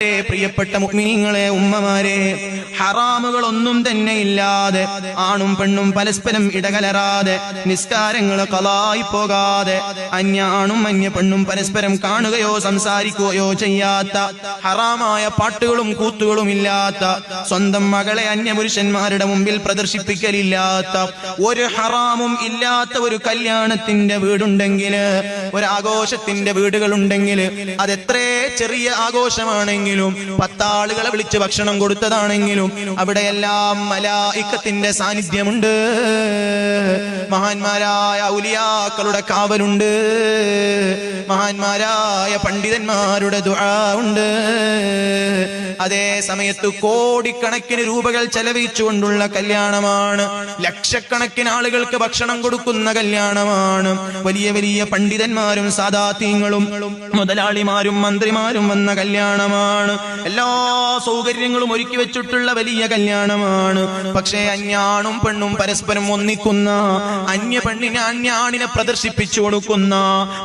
പ്രിയപ്പെട്ട മുഅ്മിനീങ്ങളെ, ഉമ്മമാരെ, ഹറാമുകളൊന്നും തന്നെ ഇല്ലാതെ, ആണും പെണ്ണും പരസ്പരം ഇടകലരാതെ, നിസ്കാരങ്ങൾ ഖളായി പോകാതെ, ആണും പെണ്ണും പരസ്പരം കാണുകയോ സംസാരിക്കുകയോ ചെയ്യാത്ത, ഹറാമായ പാട്ടുകളും കൂത്തുകളും ഇല്ലാത്ത, സ്വന്തം മകളെ അന്യപുരുഷന്മാരുടെ മുമ്പിൽ പ്രദർശിപ്പിക്കലില്ലാത്ത, ഒരു ഹറാമും ഇല്ലാത്ത ഒരു കല്യാണത്തിന്റെ വീടുണ്ടെങ്കിൽ, ഒരാഘോഷത്തിന്റെ വീടുകളുണ്ടെങ്കിൽ, അതെത്രേ ചെറിയ ആഘോഷമാണെങ്കിൽ, 10 ആളുകളെ വിളിച്ച് ഭക്ഷണം കൊടുത്തതാണെങ്കിലും അവിടെയെല്ലാം മലായിക്കത്തിന്റെ സാന്നിധ്യമുണ്ട്, മഹാന്മാരായ ഔലിയാക്കളുടെ കാവലുണ്ട്, മഹാന്മാരായ പണ്ഡിതന്മാരുടെ ദുആ ഉണ്ട്. അതേ സമയത്ത് കോടിക്കണക്കിന് രൂപകൾ ചെലവഴിച്ചുകൊണ്ടുള്ള കല്യാണമാണ്, ലക്ഷക്കണക്കിന് ആളുകൾക്ക് ഭക്ഷണം കൊടുക്കുന്ന കല്യാണമാണ്, വലിയ വലിയ പണ്ഡിതന്മാരും സാദാത്യങ്ങളും മുതലാളിമാരും മന്ത്രിമാരും വന്ന കല്യാണമാണ്, എല്ലാ സൗകര്യങ്ങളും ഒരുക്കി വെച്ചിട്ടുള്ള വലിയ കല്യാണമാണ്. പക്ഷേ അന്യാണും പെണ്ണും പരസ്പരം ഒന്നിക്കുന്ന, അന്യ പെണ്ണിനെ അന്യാണിനെ പ്രദർശിപ്പിച്ചു കൊടുക്കുന്ന,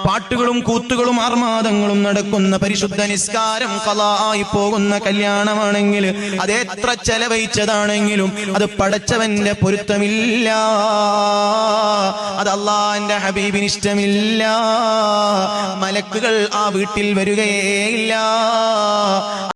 പാട്ടുകളും കൂത്തുകളും ആർമാദങ്ങളും നടക്കുന്ന, പരിശുദ്ധ നിസ്കാരം ഖളായി പോകുന്ന കല്യാണമാണെങ്കിൽ, അത് എത്ര ചെലവഴിച്ചതാണെങ്കിലും അത് പടച്ചവന്റെ പൊരുത്തമില്ല, അത് അല്ലാഹുവിന്റെ ഹബീബിന് ഇഷ്ടമില്ല, മലക്കുകൾ ആ വീട്ടിൽ വരികയേ ഇല്ല.